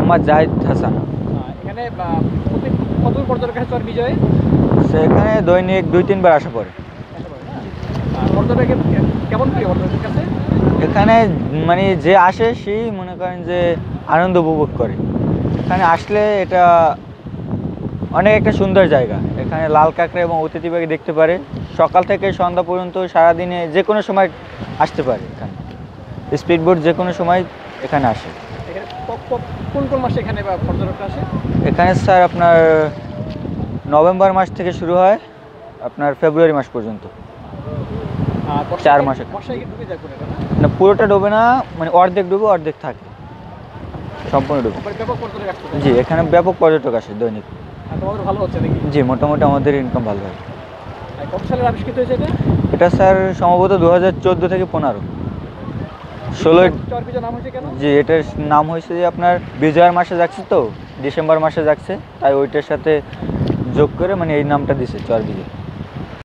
মোহাম্মদ জাহিদ হাসান। এখানে কত পর্যটক আসে চর বিজয়ে? সেখানে দৈনিক 2-3 বার আসা পড়ে। পর্যটকের কেমন প্রিয় পর্যটকের কাছে? এখানে মানে যে আসে সেই মনে করেন যে আনন্দ উপভোগ করে। এখানে আসলে এটা অনেক একটা সুন্দর জায়গা। এখানে লাল কাঁকড়া এবং অতিথি পাখি দেখতে পারে। সকাল থেকে সন্ধ্যা পর্যন্ত সারাদিনে যে কোনো সময় আসতে পারে এখানে। স্পিড বোট যে কোনো সময় এখানে আসে। কোন কোন মাসে এখানে পর্যটকরা আসে? এখানে স্যার আপনার নভেম্বর মাস থেকে শুরু হয় আপনার ফেব্রুয়ারি মাস পর্যন্ত। 4 মাসে। বর্ষায় কি ডুবে যায় পুরোটা? না, পুরোটা ডুবে না, মানে অর্ধেক ডুবে অর্ধেক থাকে, সম্পূর্ণ ডুবে। ব্যাপক পর্যটক আসছে? জি, এখানে ব্যাপক পর্যটক আসে দৈনিক। তোমাদের ভালো হচ্ছে নাকি? জি, মোটামুটি আমাদের ইনকাম ভালো হয়। কত সালের আবিষ্কৃত হয়েছে এটা? এটা স্যার সম্ভবত 2014 থেকে 15। 16 চর বিজয় নাম হয়েছে কেন? জি, এটার নাম হয়েছে যে আপনার বিজয়ের মাসে যাচ্ছে তো, ডিসেম্বর মাসে যাচ্ছে, তাই ওইটার সাথে যোগ করে মানে এই নামটা দিছে চর বিজয়।